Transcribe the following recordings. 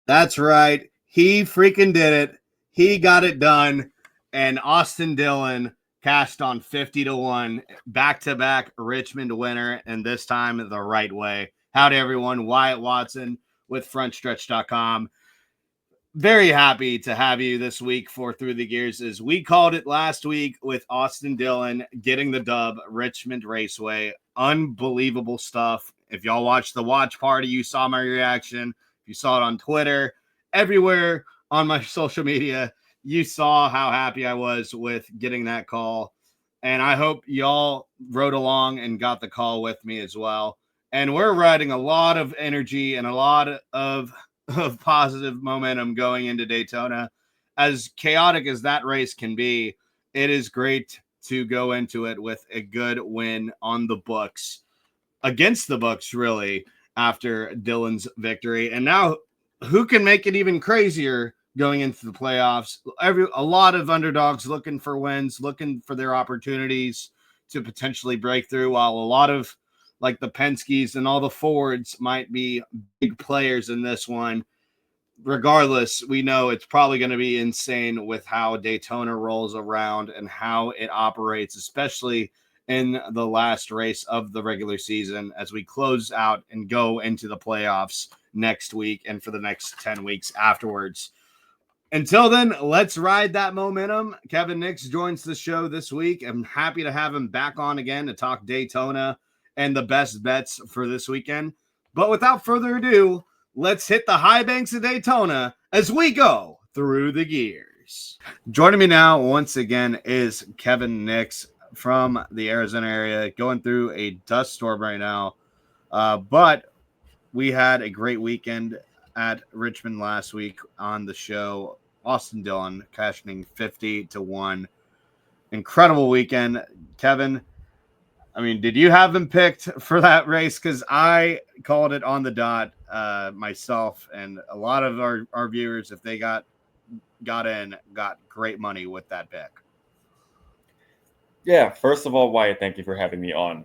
That's right. He freaking did it. He got it done. And Austin Dillon cashed on 50-1, back-to-back Richmond winner, and this time the right way. Howdy, everyone. Wyatt Watson with frontstretch.com. Very happy to have you this week for Through the Gears. As we called it last week with Austin Dillon getting the dub, Richmond Raceway. Unbelievable stuff. If y'all watched the watch party, you saw my reaction. If you saw it on Twitter, everywhere on my social media, you saw how happy I was with getting that call. And I hope y'all rode along and got the call with me as well. And we're riding a lot of energy and a lot of positive momentum going into Daytona. As chaotic as that race can be, it is great to go into it with a good win on the books, against the books, really, after Dillon's victory. And now, who can make it even crazier going into the playoffs? A lot of underdogs looking for wins, looking for their opportunities to potentially break through, while a lot of like the Penske's and all the Fords might be big players in this one. Regardless, we know it's probably going to be insane with how Daytona rolls around and how it operates, especially in the last race of the regular season as we close out and go into the playoffs next week and for the next 10 weeks afterwards. Until then, let's ride that momentum. Kevin Nix joins the show this week. I'm happy to have him back on again to talk Daytona and the best bets for this weekend. But without further ado, let's hit the high banks of Daytona as we go through the gears. Joining me now once again is Kevin Nix from the Arizona area, going through a dust storm right now. But we had a great weekend at Richmond last week on the show. Austin Dillon cashing 50-1. Incredible weekend. Kevin, I mean, did you have him picked for that race? Because I called it on the dot myself, and a lot of our viewers, if they got great money with that pick. Yeah, first of all, Wyatt, thank you for having me on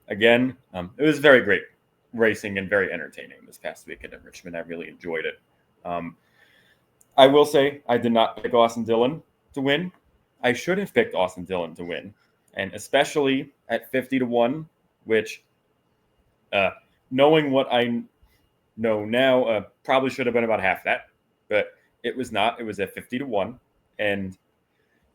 again. It was very great racing and very entertaining this past weekend at Richmond. I really enjoyed it. I will say I did not pick Austin Dillon to win. I should have picked Austin Dillon to win, and especially at 50-1, which, knowing what I know now, probably should have been about half that, but it was not. It was at 50-1, and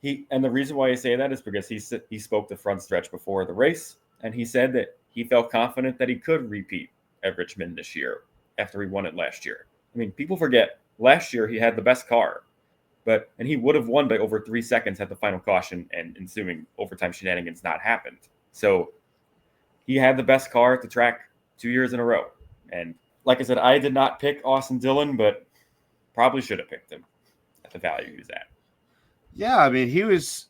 the reason why I say that is because he spoke the front stretch before the race, and he said that he felt confident that he could repeat at Richmond this year after he won it last year. I mean, people forget last year he had the best car, and he would have won by over 3 seconds had the final caution and ensuing overtime shenanigans not happened. So he had the best car at the track 2 years in a row. And like I said, I did not pick Austin Dillon, but probably should have picked him at the value he's at. Yeah, I mean, he was.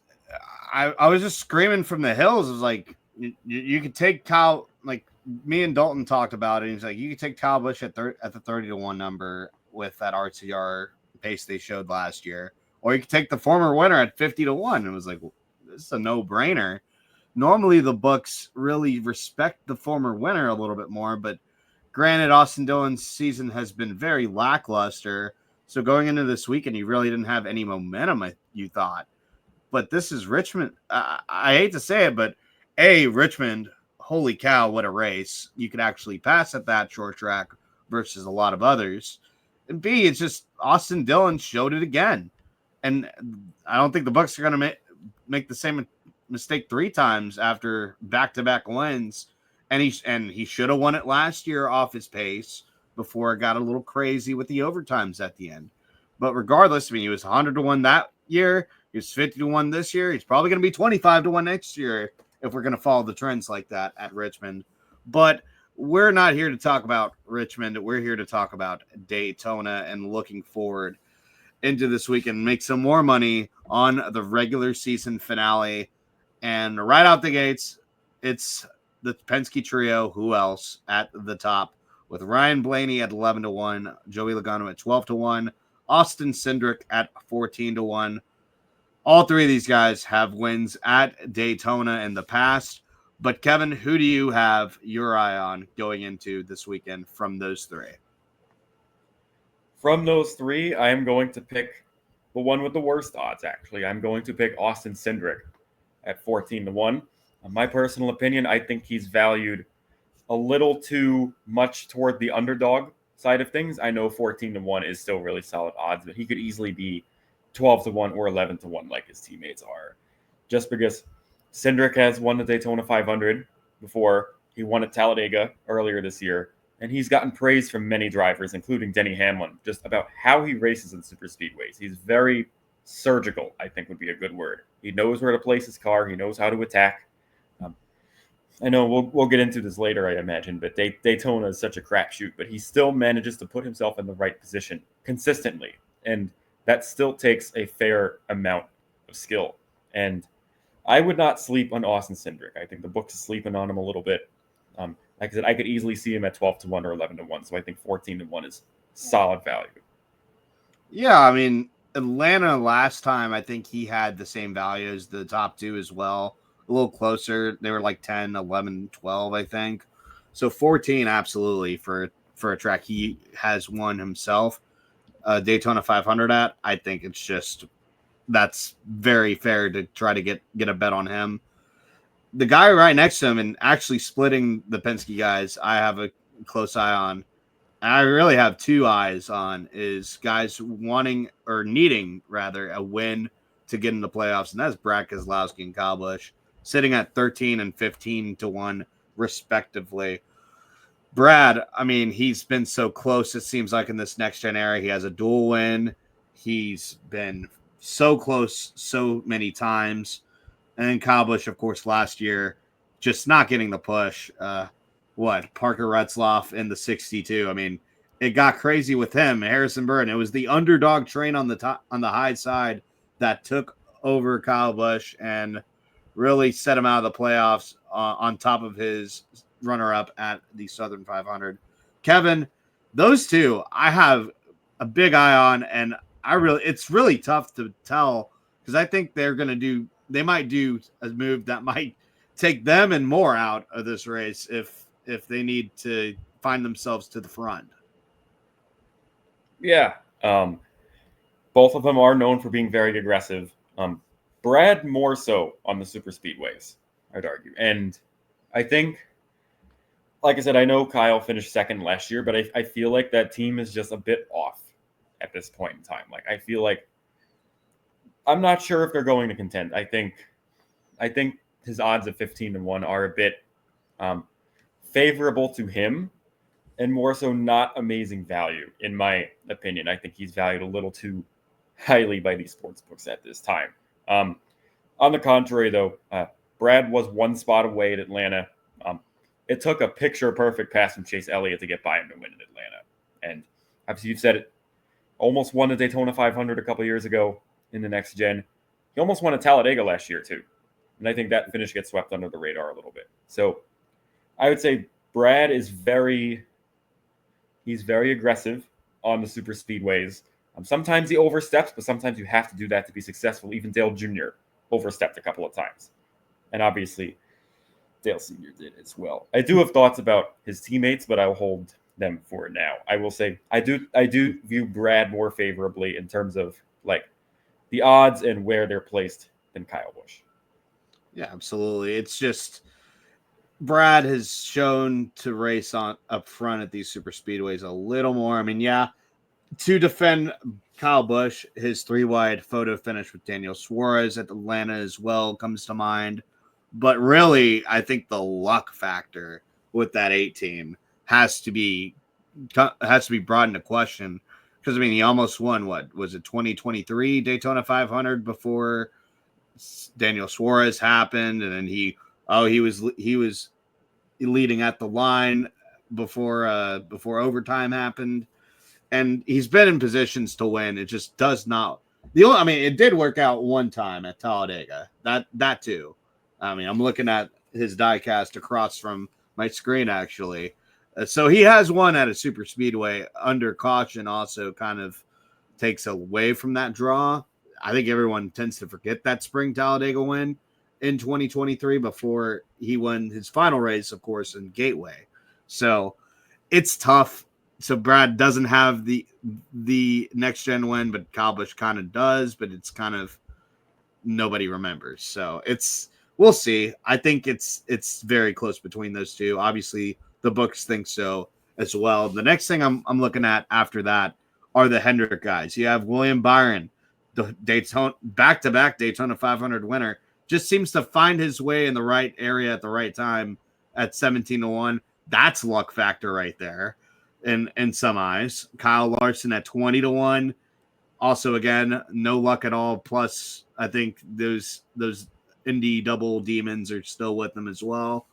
I was just screaming from the hills. It was like you could take Kyle. Like me and Dalton talked about it. He's like, you could take Kyle Busch at the 30-1 number with that RCR pace they showed last year, or you could take the former winner at 50-1. It was like, this is a no-brainer. Normally, the books really respect the former winner a little bit more, but granted, Austin Dillon's season has been very lackluster. So going into this weekend, you really didn't have any momentum, you thought. But this is Richmond. I hate to say it, but A, Richmond, holy cow, what a race. You could actually pass at that short track versus a lot of others. And B, it's just Austin Dillon showed it again. And I don't think the Bucks are going to make the same mistake 3 times after back-to-back wins. And he should have won it last year off his pace before it got a little crazy with the overtimes at the end. But regardless, I mean, he was 100-1 that year. He was 50-1 this year. He's probably going to be 25-1 next year if we're going to follow the trends like that at Richmond. But we're not here to talk about Richmond. We're here to talk about Daytona and looking forward into this weekend and make some more money on the regular season finale. And right out the gates, it's the Penske trio. Who else at the top? With Ryan Blaney at 11-1, Joey Logano at 12-1, Austin Cindric at 14-1. All 3 of these guys have wins at Daytona in the past. But Kevin, who do you have your eye on going into this weekend from those 3? From those three, I am going to pick the one with the worst odds, actually. I'm going to pick Austin Cindric at 14-1. In my personal opinion, I think he's valued a little too much toward the underdog side of things. I know 14-1 is still really solid odds, but he could easily be 12-1 or 11-1 like his teammates are. Just because Cindric has won the Daytona 500 before. He won at Talladega earlier this year, and he's gotten praise from many drivers, including Denny Hamlin, just about how he races in super speedways. He's very surgical, I think would be a good word. He knows where to place his car. He knows how to attack. I know we'll get into this later, I imagine, but Daytona is such a crapshoot, but he still manages to put himself in the right position consistently, and that still takes a fair amount of skill. And I would not sleep on Austin Cindric. I think the book is sleeping on him a little bit. Like I said, I could easily see him at 12-1 or 11-1, so I think 14-1 is solid value. Yeah, I mean, Atlanta last time, I think he had the same value as the top two as well. A little closer. They were like 10, 11, 12, I think. So 14, absolutely, for a track he has won himself. Daytona 500 at, I think it's just, that's very fair to try to get a bet on him. The guy right next to him and actually splitting the Penske guys, I have a close eye on. And I really have two eyes on is guys wanting or needing rather a win to get in the playoffs, and that's Brad Keselowski and Kyle Busch, sitting at 13 and 15-1 respectively. Brad, I mean, he's been so close. It seems like in this next gen era, he has a dual win. He's been so close so many times. And then Kyle Busch, of course, last year, just not getting the push. Parker Retzlaff in the 62. I mean, it got crazy with him. Harrison Burton. It was the underdog train on the top, on the high side that took over Kyle Busch and really set him out of the playoffs on top of his runner-up at the Southern 500. Kevin, those two I have a big eye on, and it's really tough to tell because I think they might do a move that might take them and more out of this race if they need to find themselves to the front. Yeah. Both of them are known for being very aggressive. Brad more so on the super speedways, I'd argue. And I think, like I said, I know Kyle finished second last year, but I feel like that team is just a bit off at this point in time. Like, I feel like I'm not sure if they're going to contend. I think his odds of 15-1 are a bit favorable to him and more so not amazing value, in my opinion. I think he's valued a little too highly by these sports books at this time. On the contrary, though, Brad was one spot away at Atlanta. It took a picture-perfect pass from Chase Elliott to get by him to win in Atlanta. And obviously, you've said it, almost won the Daytona 500 a couple years ago in the next gen. He almost won a Talladega last year, too. And I think that finish gets swept under the radar a little bit. So I would say Brad is he's very aggressive on the super speedways. Sometimes he oversteps, but sometimes you have to do that to be successful. Even Dale Jr. overstepped a couple of times. And obviously, Dale Sr. did as well. I do have thoughts about his teammates, but I'll hold them for now. I will say I do view Brad more favorably in terms of like the odds and where they're placed than Kyle Busch. Yeah, absolutely. It's just Brad has shown to race on up front at these super speedways a little more. I mean, yeah, to defend Kyle Busch, his 3-wide photo finish with Daniel Suarez at Atlanta as well comes to mind. But really, I think the luck factor with that 18 has to be brought into question because I mean he almost won what was it 2023 Daytona 500 before Daniel Suarez happened, and then he was leading at the line before overtime happened. And he's been in positions to win. It just does not. It did work out one time at Talladega. That too. I mean, I'm looking at his diecast across from my screen actually. So he has won at a super speedway under caution. Also, kind of takes away from that draw. I think everyone tends to forget that spring Talladega win in 2023 before he won his final race, of course, in Gateway. So it's tough so Brad doesn't have the next gen win, but Kyle Busch kind of does, but it's kind of nobody remembers. So we'll see. I think it's very close between those two. Obviously, the books think so as well. The next thing I'm looking at after that are the Hendrick guys. You have William Byron, the Daytona back-to-back Daytona 500 winner, just seems to find his way in the right area at the right time at 17-1. That's luck factor right there in some eyes. Kyle Larson at 20-1. Also, again, no luck at all. Plus, I think those Indy double demons are still with them as well.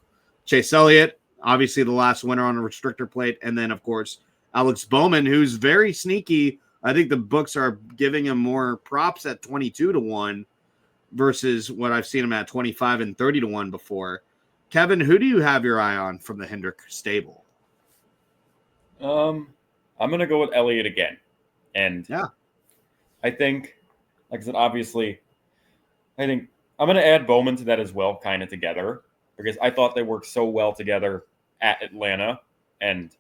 Chase Elliott, obviously the last winner on a restrictor plate. And then, of course, Alex Bowman, who's very sneaky. I think the books are giving him more props at 22-1 versus what I've seen him at 25 and 30-1 before. Kevin, who do you have your eye on from the Hendrick stable? I'm going to go with Elliott again. And yeah, I think, like I said, obviously, I think I'm going to add Bowman to that as well, kind of together, because I thought they worked so well together at Atlanta. And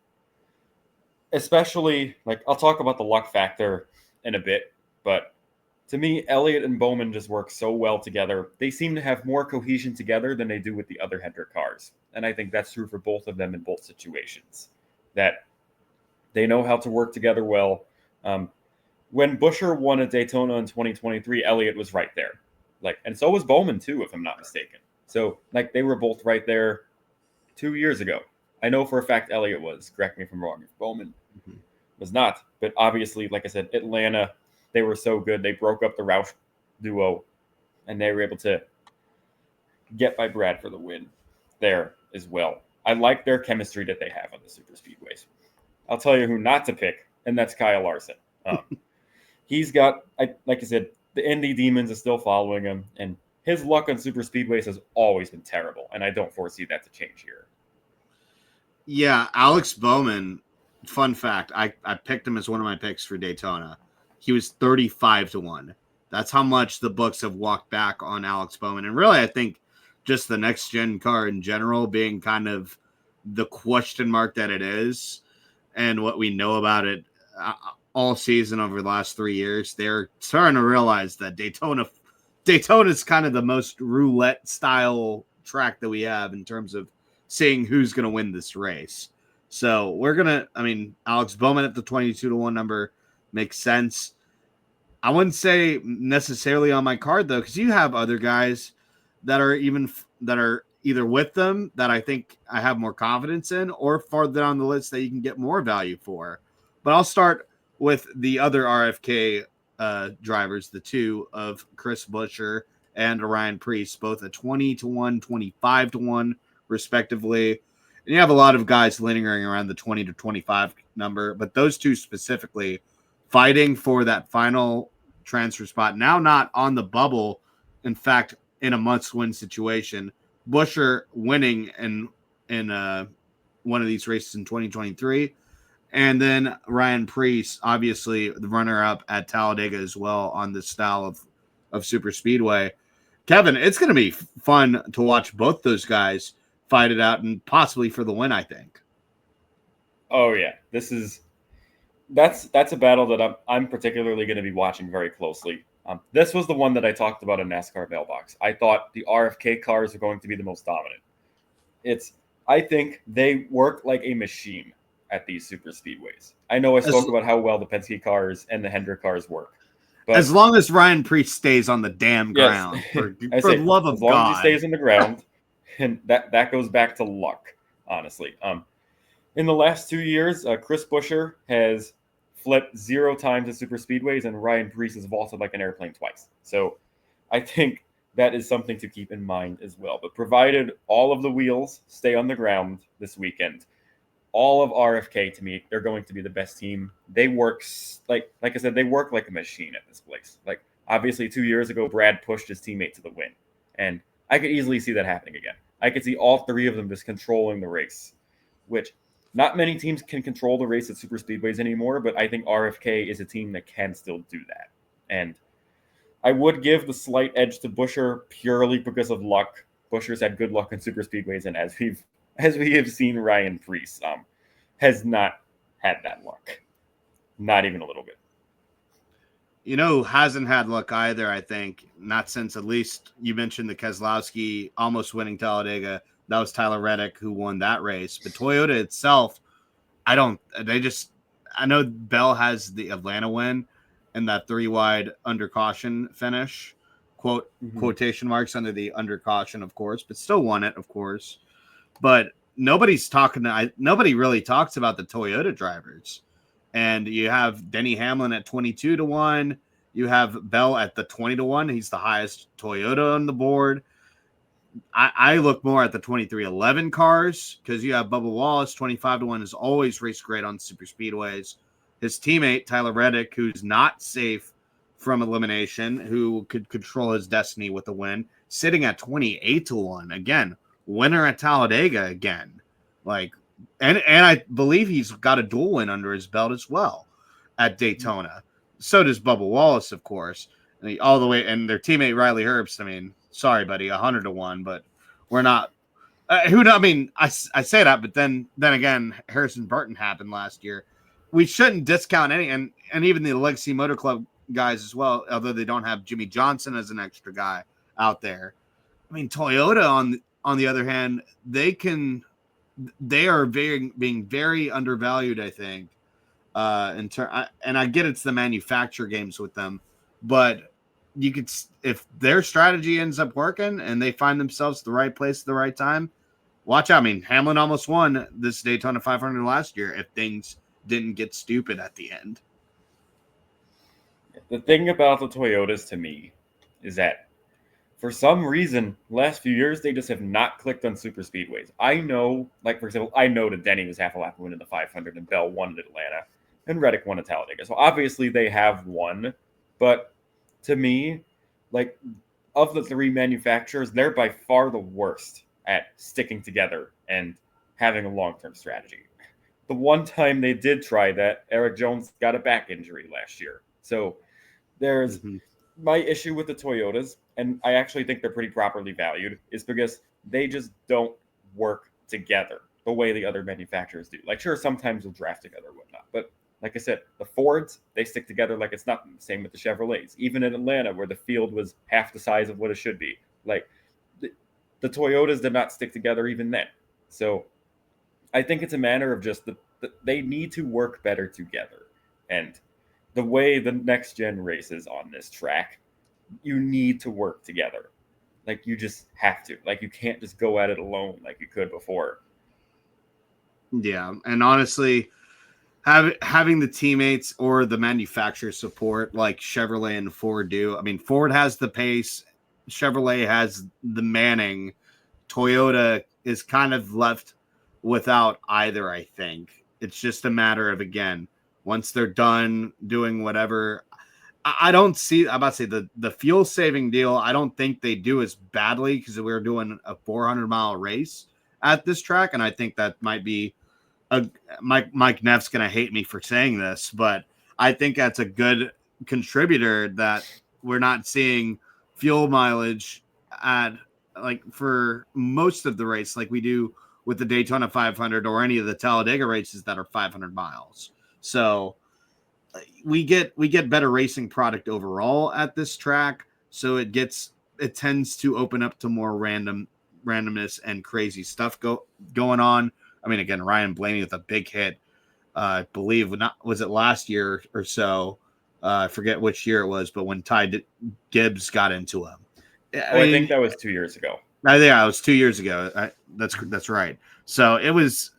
especially, like, I'll talk about the luck factor in a bit, but to me, Elliott and Bowman just work so well together. They seem to have more cohesion together than they do with the other Hendrick cars. And I think that's true for both of them in both situations, that they know how to work together well. When Buescher won at Daytona in 2023, Elliott was right there. And so was Bowman too, if I'm not mistaken. So they were both right there 2 years ago. I know for a fact Elliott was. Correct me if I'm wrong. If Bowman was not. But obviously, like I said, Atlanta, they were so good. They broke up the Roush duo, and they were able to get by Brad for the win there as well. I like their chemistry that they have on the super speedways. I'll tell you who not to pick, and that's Kyle Larson. He's got, like I said, the Indy Demons are still following him, and his luck on super speedways has always been terrible, and I don't foresee that to change here. Yeah, Alex Bowman, fun fact, I picked him as one of my picks for Daytona. He was 35-1. That's how much the books have walked back on Alex Bowman. And really, I think just the next gen car in general being kind of the question mark that it is, and what we know about it all season over the last 3 years, they're starting to realize that Daytona is kind of the most roulette style track that we have in terms of seeing who's going to win this race. So Alex Bowman at the 22-1 number makes sense. I wouldn't say necessarily on my card though, because you have other guys that are either with them that I think I have more confidence in, or farther down the list that you can get more value for. But I'll start with the other RFK drivers, the two of Chris Buescher and Ryan Preece, both at 20-1, 25-1, respectively. And you have a lot of guys lingering around the 20-25 number, but those two specifically fighting for that final transfer spot. Now not on the bubble, in fact, in a must-win situation. Buescher winning in one of these races in 2023. And then Ryan Preece, obviously the runner-up at Talladega as well on this style of super speedway. Kevin, it's going to be fun to watch both those guys fight it out, and possibly for the win, I think. Oh yeah, that's a battle that I'm particularly going to be watching very closely. This was the one that I talked about in NASCAR Mailbox. I thought the RFK cars are going to be the most dominant. I think they work like a machine at these super speedways. I know I spoke about how well the Penske cars and the Hendrick cars work. But as long as Ryan Preece stays on the damn ground, for the love of God. As long as he stays on the ground, and that goes back to luck, honestly. In the last 2 years, Chris Buescher has flipped 0 times at super speedways, and Ryan Preece has vaulted like an airplane twice. So I think that is something to keep in mind as well. But provided all of the wheels stay on the ground this weekend, all of RFK, to me, they're going to be the best team. They work, like I said, they work like a machine at this place. Obviously 2 years ago, Brad pushed his teammate to the win. And I could easily see that happening again. I could see all 3 of them just controlling the race, which not many teams can control the race at super speedways anymore, but I think RFK is a team that can still do that. And I would give the slight edge to Buescher purely because of luck. Buescher's had good luck in super speedways, and as we have seen, Ryan Preece has not had that luck. Not even a little bit. You know who hasn't had luck either, I think, not since at least you mentioned the Keselowski almost winning Talladega. That was Tyler Reddick who won that race. But Toyota itself, I know Bell has the Atlanta win and that 3 wide under caution finish, quotation marks under the under caution, of course, but still won it, of course. But nobody really talks about the Toyota drivers. And you have Denny Hamlin at 22-1. You have Bell at the 20-1. He's the highest Toyota on the board. I look more at the 2311 cars because you have Bubba Wallace, 25-1, has always raced great on super speedways. His teammate, Tyler Reddick, who's not safe from elimination, who could control his destiny with a win, sitting at 28-1. Again, winner at Talladega again. And I believe he's got a dual win under his belt as well at Daytona. So does Bubba Wallace, of course. All the way, and their teammate Riley Herbst. I mean, sorry, buddy, 100-1, but we're not. I say that, but then again, Harrison Burton happened last year. We shouldn't discount any, and even the Legacy Motor Club guys as well, although they don't have Jimmy Johnson as an extra guy out there. I mean, Toyota on the other hand, they are being very undervalued, I think. And I get it's the manufacturer games with them, but you could, if their strategy ends up working and they find themselves the right place at the right time, watch out. I mean, Hamlin almost won this Daytona 500 last year if things didn't get stupid at the end. The thing about the Toyotas to me is that for some reason, last few years, they just have not clicked on super speedways. I know, like, for example, I know that Denny was half a lap winning the 500 and Bell won at Atlanta and Reddick won at Talladega. So obviously they have won. But to me, like, of the three manufacturers, they're by far the worst at sticking together and having a long-term strategy. The one time they did try that, Eric Jones got a back injury last year. So there's my issue with the Toyotas, and I actually think they're pretty properly valued, is because they just don't work together the way the other manufacturers do. Like, sure, sometimes they'll draft together and whatnot, but like I said, the Fords, they stick together like it's nothing. Same with the Chevrolets. Even in Atlanta, where the field was half the size of what it should be. Like, the Toyotas did not stick together even then. So I think it's a matter of just they need to work better together. And the way the next gen races on this track, you need to work together. Like, you just have to. Like, you can't just go at it alone like you could before. Yeah, and honestly, having the teammates or the manufacturer support like Chevrolet and Ford do. I mean, Ford has the pace, Chevrolet has the manning. Toyota is kind of left without either, I think. It's just a matter of, again, once they're done doing whatever. I don't see, I'm about to say the fuel saving deal, I don't think they do as badly because we're doing a 400-mile race at this track. And I think that might be Mike Neff's going to hate me for saying this, but I think that's a good contributor that we're not seeing fuel mileage at, like, for most of the race like we do with the Daytona 500 or any of the Talladega races that are 500 miles. So we get better racing product overall at this track. So it tends to open up to more randomness and crazy stuff going on. I mean, again, Ryan Blaney with a big hit. I believe was it last year or so? I forget which year it was, but when Ty Gibbs got into him. I think that was 2 years ago. Yeah, it was 2 years ago. That's right. So it was.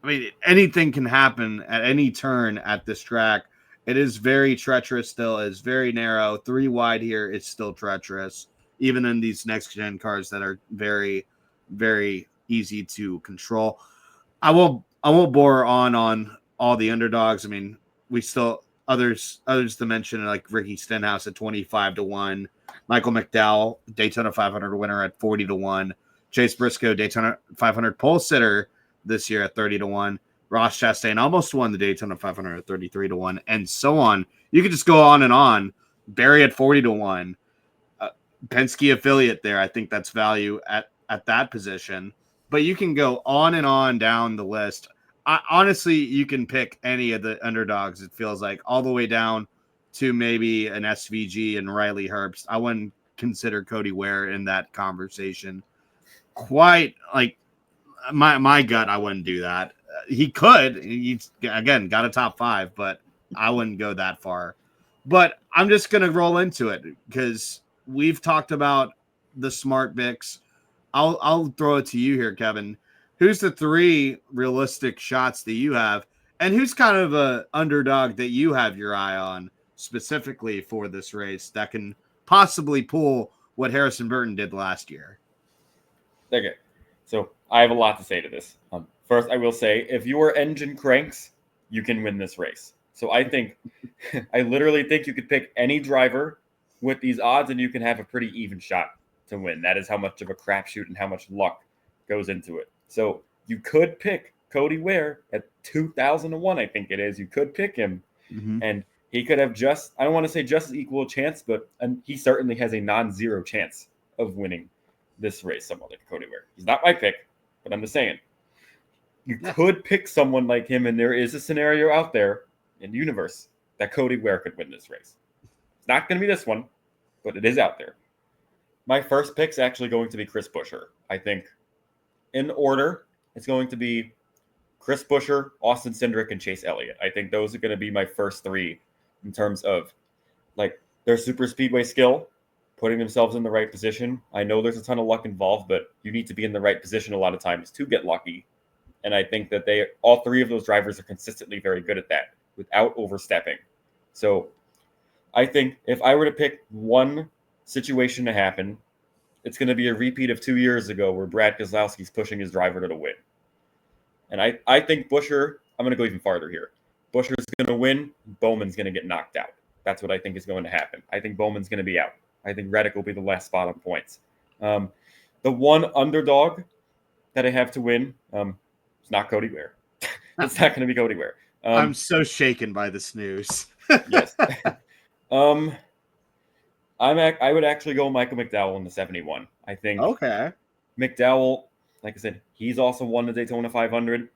I mean, anything can happen at any turn at this track. It is very treacherous still. It's very narrow. 3 wide here is still treacherous, even in these next gen cars that are very, very easy to control. I won't bore on all the underdogs. I mean, we still others to mention, like Ricky Stenhouse at 25-1, Michael McDowell, Daytona 500 winner at 40-1, Chase Briscoe, Daytona 500 pole sitter this year at 30-1, Ross Chastain almost won the Daytona 500 at 33-1, and so on. You could just go on and on. Barry at 40-1, Penske affiliate there. I think that's value at that position. But you can go on and on down the list. honestly, you can pick any of the underdogs. It feels like all the way down to maybe an SVG and Riley Herbst. I wouldn't consider Cody Ware in that conversation. Quite like my gut, I wouldn't do that. He could. He's again got a top 5, but I wouldn't go that far. But I'm just gonna roll into it because we've talked about the smart picks. I'll throw it to you here, Kevin. Who's the 3 realistic shots that you have, and who's kind of a underdog that you have your eye on specifically for this race that can possibly pull what Harrison Burton did last year? Okay, so I have a lot to say to this. First, I will say, if your engine cranks, you can win this race. So I think, I literally think you could pick any driver with these odds, and you can have a pretty even shot to win. That is how much of a crapshoot and how much luck goes into it. So you could pick Cody Ware at 2,000 to 1, I think it is. You could pick him, and he could have just, I don't want to say just as equal a chance, but he certainly has a non-zero chance of winning this race. Someone like Cody Ware. He's not my pick, but I'm just saying. You could pick someone like him, and there is a scenario out there in the universe that Cody Ware could win this race. It's not going to be this one, but it is out there. My first pick is actually going to be Chris Buescher. I think in order, it's going to be Chris Buescher, Austin Cindric, and Chase Elliott. I think those are going to be my first 3 in terms of like their super speedway skill, putting themselves in the right position. I know there's a ton of luck involved, but you need to be in the right position a lot of times to get lucky. And I think that all 3 of those drivers are consistently very good at that without overstepping. So I think if I were to pick one situation to happen, it's going to be a repeat of 2 years ago where Brad Keselowski's pushing his driver to the win. And I think Buescher, I'm going to go even farther here. Buescher's going to win. Bowman's going to get knocked out. That's what I think is going to happen. I think Bowman's going to be out. I think Reddick will be the last spot on points. The one underdog that I have to win, it's not Cody Ware. It's not going to be Cody Ware. I'm so shaken by this news. Yes. I would actually go Michael McDowell in the 71. I think Okay. McDowell, like I said, he's also won the Daytona 500.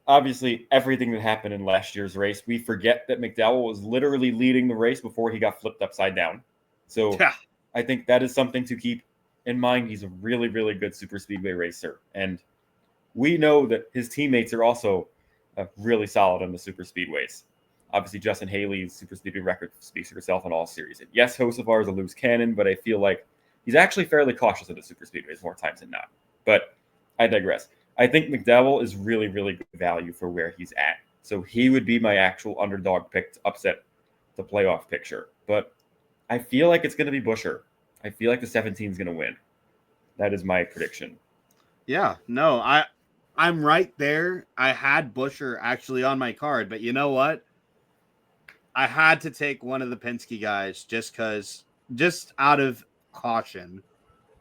Obviously, everything that happened in last year's race, we forget that McDowell was literally leading the race before he got flipped upside down. So I think that is something to keep in mind. He's a really, really good super speedway racer. And we know that his teammates are also really solid on the super speedways. Obviously, Justin Haley's super speedway record speaks for itself in all series. And yes, Hocevar is a loose cannon, but I feel like he's actually fairly cautious of the super speedways more times than not. But I digress. I think McDowell is really, really good value for where he's at. So he would be my actual underdog pick to upset the playoff picture. But I feel like it's going to be Buescher. I feel like the 17 is going to win. That is my prediction. Yeah, no, I'm right there. I had Buescher actually on my card, but you know what? I had to take one of the Penske guys just out of caution.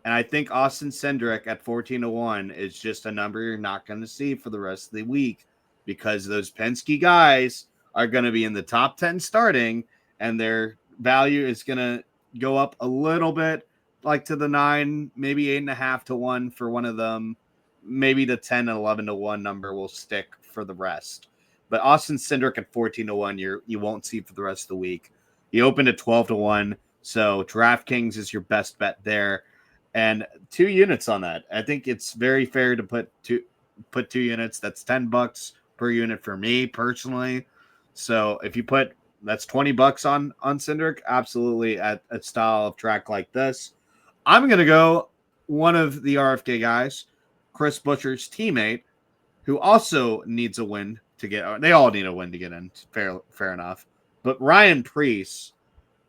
And I think Austin Cindric at 14-1 is just a number you're not going to see for the rest of the week because those Penske guys are going to be in the top 10 starting, and their value is going to go up a little bit, like to the 9, maybe 8.5 to 1 for one of them. Maybe the 10 and 11 to 1 number will stick for the rest. But Austin Cindric at 14-1, you won't see for the rest of the week. He opened at 12-1, so DraftKings is your best bet there. And 2 units on that. I think it's very fair to put 2 units. That's $10 per unit for me personally. So if you put that's $20 on Cindric, absolutely at a style of track like this. I'm gonna go one of the RFK guys, Chris Buescher's teammate, who also needs a win to get. They all need a win to get in. Fair enough. But Ryan Preece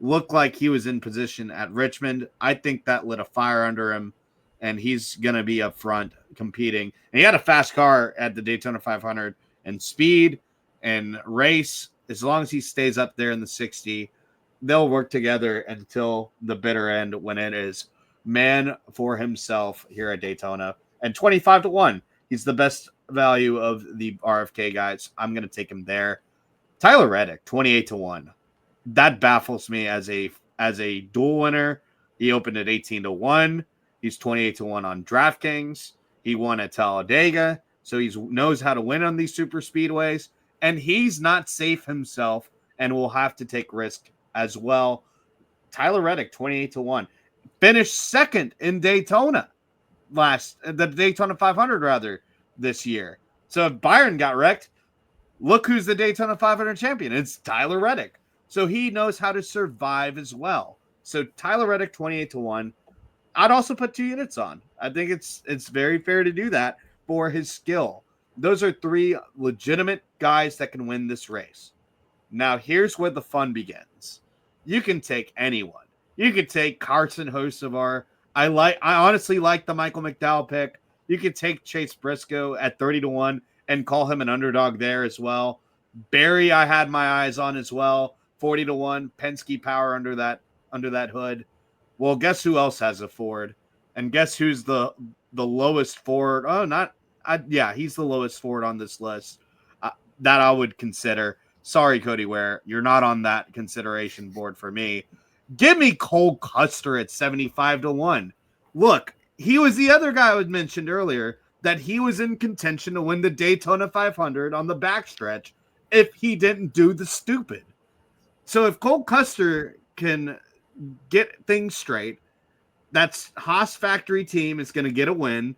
looked like he was in position at Richmond. I think that lit a fire under him, and he's going to be up front competing. And he had a fast car at the Daytona 500, and speed and race, as long as he stays up there in the 60, they'll work together until the bitter end when it is man for himself here at Daytona. And 25-1, he's the best value of the RFK guys. I'm going to take him there. Tyler Reddick, 28-1. That baffles me as a dual winner. He opened at 18-1. He's 28-1 on DraftKings. He won at Talladega. so he knows how to win on these super speedways, and he's not safe himself and will have to take risk as well. Tyler Reddick, 28-1, finished second in Daytona the Daytona 500 rather this year. So if Byron got wrecked, look who's the Daytona 500 champion. It's Tyler Reddick. So he knows how to survive as well. So Tyler Reddick, 28-1. I'd also put 2 units on. I think it's very fair to do that for his skill. Those are 3 legitimate guys that can win this race. Now, here's where the fun begins. You can take anyone. You could take Carson Hocevar. I honestly like the Michael McDowell pick. You could take Chase Briscoe at 30-1 and call him an underdog there as well. Barry, I had my eyes on as well. 40-1. Penske power under that hood. Well, guess who else has a Ford? And guess who's the lowest Ford? He's the lowest Ford on this list that I would consider. Sorry, Cody Ware, you're not on that consideration board for me. Give me Cole Custer at 75-1. Look, he was the other guy I had mentioned earlier that he was in contention to win the Daytona 500 on the backstretch if he didn't do the stupid. So if Cole Custer can get things straight, that's Haas factory team is going to get a win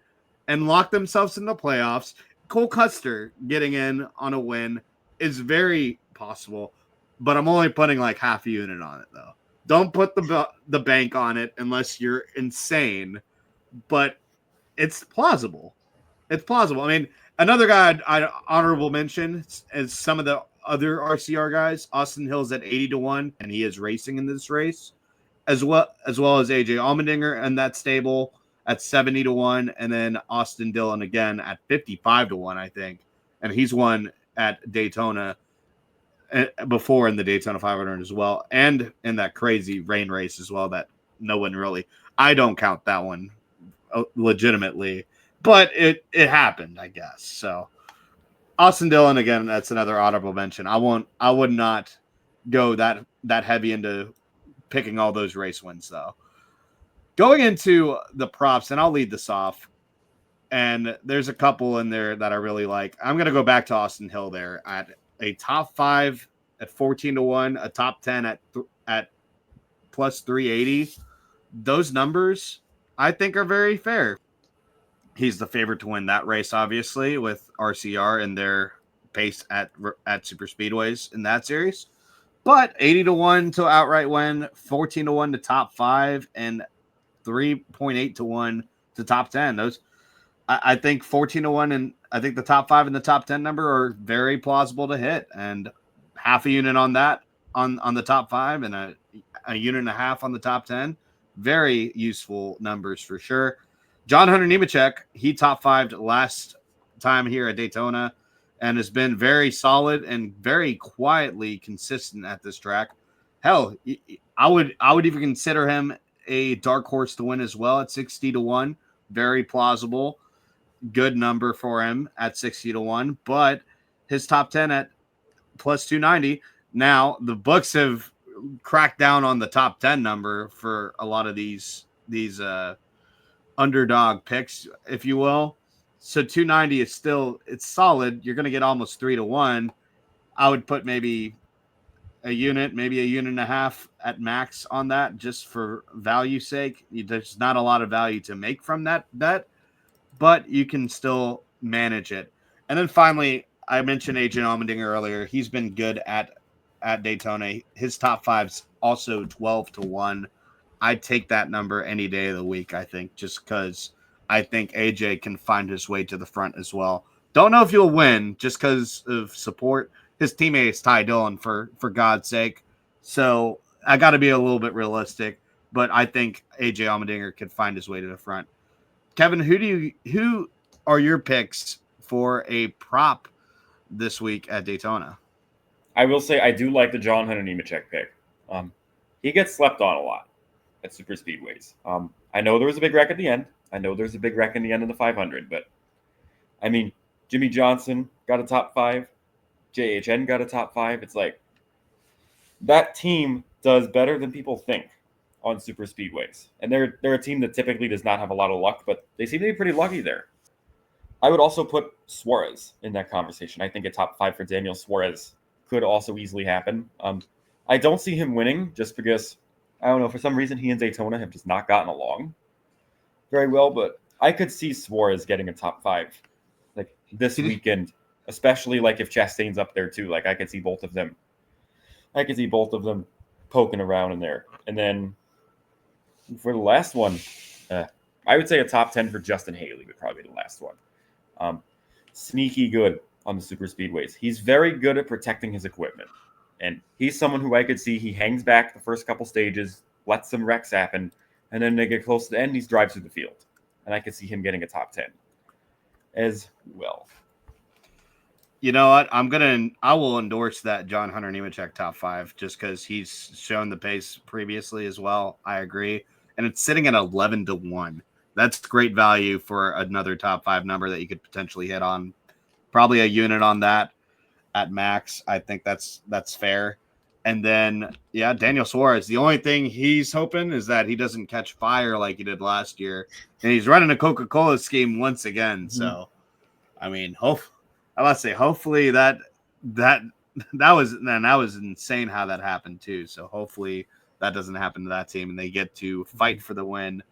and lock themselves in the playoffs. Cole Custer getting in on a win is very possible, but I'm only putting like half a unit on it though. Don't put the bank on it unless you're insane, but it's plausible. It's plausible. I mean, another guy I'd honorable mention is some of the other RCR guys. Austin Hill's at 80-1, and he is racing in this race, as well as AJ Allmendinger and that stable at 70-1, and then Austin Dillon again at 55-1, I think, and he's won at Daytona before in the Daytona 500 as well, and in that crazy rain race as well that no one really, I don't count that one legitimately, but it happened, I guess. So Austin Dillon again, that's another honorable mention. I would not go that heavy into picking all those race wins though. Going into the props, and I'll lead this off, and there's a couple in there that I really like. I'm going to go back to Austin Hill there at a top 5 at 14-1, a top 10 at plus 380. Those numbers I think are very fair. He's the favorite to win that race, obviously, with RCR and their pace at super speedways in that series. But 80-1 to outright win, 14-1 to top 5, and 3.8-1 to top 10. Those, I think 14-1, and I think the top 5 and the top 10 number are very plausible to hit, and half a unit on that on the top 5 and a unit and a half on the top 10. Very useful numbers for sure. John Hunter Nemechek, he top 5'd last time here at Daytona and has been very solid and very quietly consistent at this track. Hell, I would even consider him a dark horse to win as well at 60-1. Very plausible. Good number for him at 60-1, but his top 10 at plus 290. Now, the books have cracked down on the top 10 number for a lot of these underdog picks, if you will. So 290 is still, it's solid. You're going to get almost 3-1. I would put maybe a unit and a half at max on that just for value sake. There's not a lot of value to make from that bet, but you can still manage it. And then finally, I mentioned AJ Allmendinger earlier. He's been good at Daytona. His top 5's also 12-1. I'd take that number any day of the week, I think, just because I think AJ can find his way to the front as well. Don't know if he'll win just because of support. His teammate is Ty Dillon, for God's sake. So I got to be a little bit realistic, but I think AJ Allmendinger could find his way to the front. Kevin, who are your picks for a prop this week at Daytona? I will say I do like the John Hunter Nemechek pick. He gets slept on a lot at super speedways. I know there was a big wreck at the end. I know there's a big wreck in the end of the 500, but I mean, Jimmy Johnson got a top 5. JHN got a top 5. It's like that team does better than people think on super speedways. And they're a team that typically does not have a lot of luck, but they seem to be pretty lucky there. I would also put Suarez in that conversation. I think a top 5 for Daniel Suarez could also easily happen. I don't see him winning just because, I don't know, for some reason he and Daytona have just not gotten along very well, but I could see Suarez getting a top 5 like this weekend, especially like if Chastain's up there too. Like I could see both of them. I could see both of them poking around in there. And then for the last one, I would say a top 10 for Justin Haley would probably be the last one. Sneaky good on the super speedways. He's very good at protecting his equipment. And he's someone who I could see he hangs back the first couple stages, lets some wrecks happen, and then they get close to the end, he drives through the field. And I could see him getting a top 10 as well. You know what? I will endorse that John Hunter Nemechek top 5 just because he's shown the pace previously as well. I agree. And it's sitting at 11-1. That's great value for another top 5 number that you could potentially hit on. Probably a unit on that at max. I think that's fair. And then, yeah, Daniel Suarez. The only thing he's hoping is that he doesn't catch fire like he did last year. And he's running a Coca-Cola scheme once again. So, I mean, hopefully that was insane how that happened too. So hopefully that doesn't happen to that team and they get to fight for the win.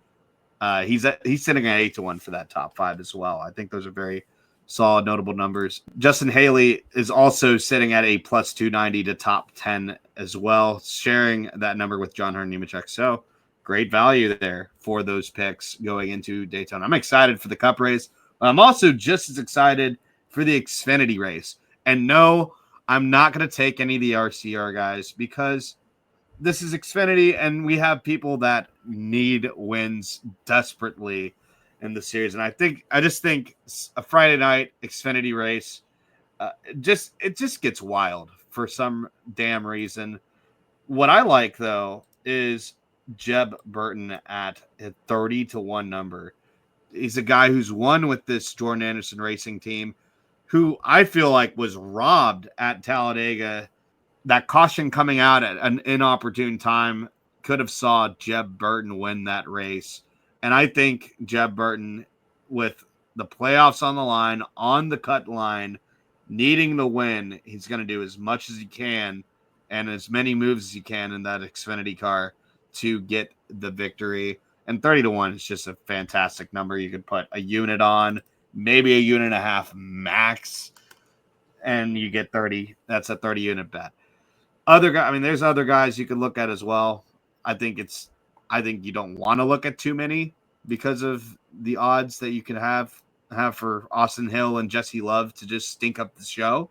He's sitting at 8-1 for that top 5 as well. I think those are very solid, notable numbers. Justin Haley is also sitting at a plus 290 to top 10 as well, sharing that number with John Hunter Nemechek. So great value there for those picks going into Daytona. I'm excited for the Cup race. I'm also just as excited for the Xfinity race. And no, I'm not going to take any of the RCR guys because this is Xfinity and we have people that need wins desperately in the series. And I just think a Friday night Xfinity race, it just gets wild for some damn reason. What I like though is Jeb Burton at a 30-1 number. He's a guy who's won with this Jordan Anderson racing team, who I feel like was robbed at Talladega. That caution coming out at an inopportune time could have saw Jeb Burton win that race. And I think Jeb Burton, with the playoffs on the line, on the cut line, needing the win, he's going to do as much as he can and as many moves as he can in that Xfinity car to get the victory. And 30-1 is just a fantastic number. You could put a unit on, maybe a unit and a half max, and you get 30. That's a 30-unit bet. There's other guys you could look at as well. I think you don't want to look at too many because of the odds that you can have for Austin Hill and Jesse Love to just stink up the show.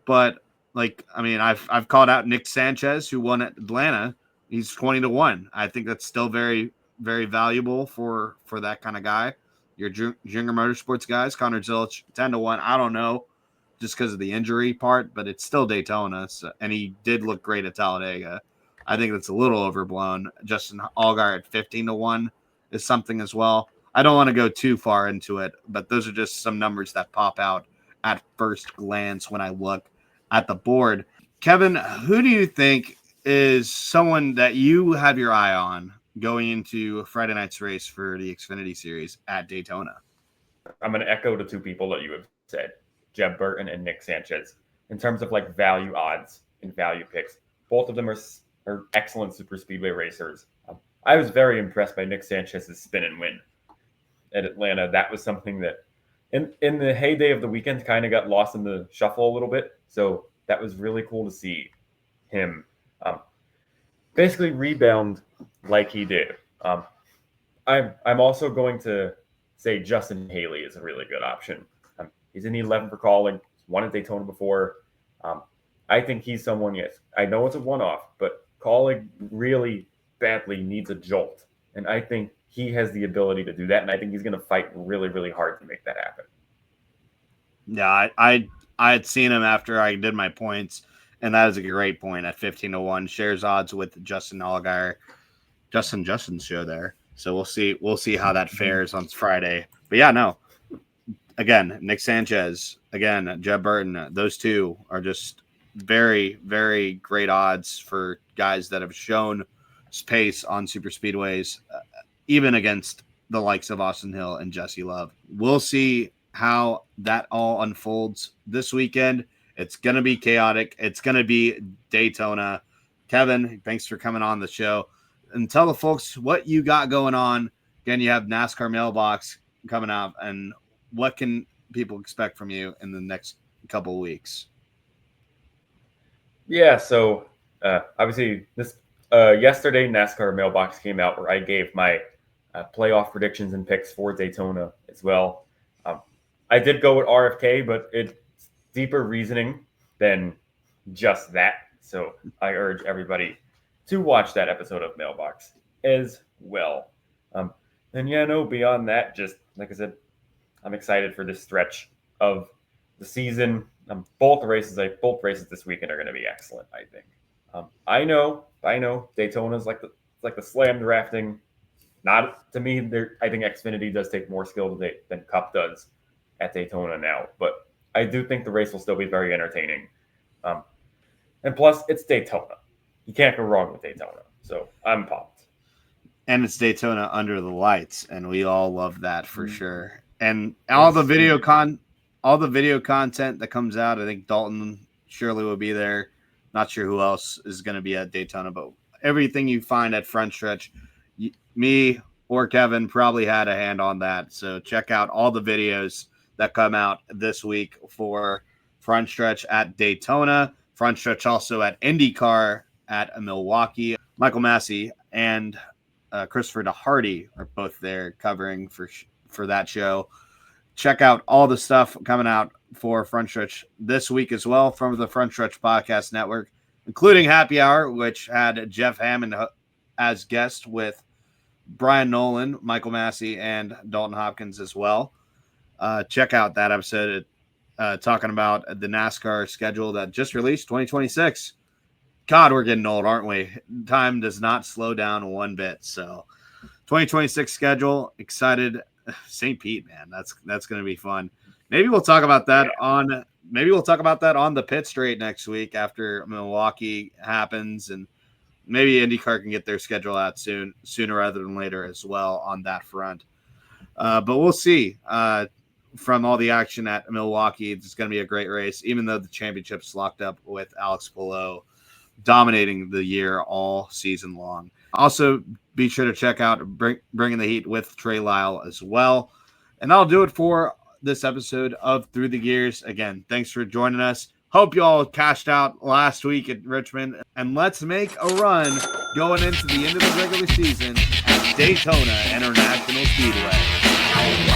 But I've called out Nick Sanchez, who won at Atlanta. He's 20-1. I think that's still very, very valuable for that kind of guy. Your Jinger Motorsports guys, Connor Zilic, 10-1. I don't know, just because of the injury part, but it's still Daytona, and he did look great at Talladega. I think that's a little overblown. Justin Allgaier at 15-1 is something as well. I don't want to go too far into it, but those are just some numbers that pop out at first glance when I look at the board. Kevin, who do you think is someone that you have your eye on going into Friday night's race for the Xfinity Series at Daytona? I'm going to echo the two people that you have said, Jeb Burton and Nick Sanchez. In terms of like value odds and value picks, both of them are excellent super speedway racers. I was very impressed by Nick Sanchez's spin and win at Atlanta. That was something that in the heyday of the weekend kind of got lost in the shuffle a little bit. So that was really cool to see him basically rebound like he did. I'm also going to say Justin Haley is a really good option. He's in the 11 for calling, won at Daytona before. I think he's someone, yes, I know it's a one-off, but calling really badly needs a jolt. And I think he has the ability to do that. And I think he's going to fight really, really hard to make that happen. Yeah, I had seen him after I did my points, and that is a great point at 15-1. Shares odds with Justin Allgaier, Justin's show there. So we'll see how that fares on Friday. But yeah, no. Again, Nick Sanchez, again, Jeb Burton, those two are just very, very great odds for guys that have shown pace on super speedways, even against the likes of Austin Hill and Jesse Love. We'll see how that all unfolds this weekend. It's going to be chaotic. It's going to be Daytona. Kevin, thanks for coming on the show. And tell the folks what you got going on. Again, you have NASCAR Mailbox coming out, and what can people expect from you in the next couple of weeks? Yeah, so obviously this yesterday NASCAR Mailbox came out where I gave my playoff predictions and picks for Daytona as well. I did go with RFK, but it's deeper reasoning than just that. So I urge everybody to watch that episode of Mailbox as well. And yeah, no, beyond that, just like I said, I'm excited for this stretch of the season. Both races this weekend are going to be excellent. I think. I know, Daytona's like the slam drafting. Not to me. I think Xfinity does take more skill than Cup does at Daytona now, but I do think the race will still be very entertaining. And plus, it's Daytona. You can't go wrong with Daytona. So I'm pumped. And it's Daytona under the lights, and we all love that for sure. And all the video content that comes out, I think Dalton surely will be there. Not sure who else is going to be at Daytona, but everything you find at Front Stretch, me or Kevin probably had a hand on that. So check out all the videos that come out this week for Front Stretch at Daytona. Front Stretch also at IndyCar at Milwaukee. Michael Massey and Christopher DeHardy are both there covering for that show. Check out all the stuff coming out for Front Stretch this week as well from the Front Stretch Podcast Network, including Happy Hour, which had Jeff Hammond as guest with Brian Nolan, Michael Massey, and Dalton Hopkins as well. Check out that episode talking about the NASCAR schedule that just released, 2026. God, we're getting old, aren't we? Time does not slow down one bit. So 2026 schedule, excited. St. Pete, man, that's going to be fun. Maybe we'll talk about that on the pit straight next week after Milwaukee happens, and maybe IndyCar can get their schedule out sooner rather than later as well on that front. But we'll see. From all the action at Milwaukee, it's going to be a great race, even though the championship's locked up with Alex Palou dominating the year all season long. Also, be sure to check out Bringing the Heat with Trey Lyle as well. And that'll do it for this episode of Through the Gears. Again, thanks for joining us. Hope you all cashed out last week at Richmond. And let's make a run going into the end of the regular season at Daytona International Speedway.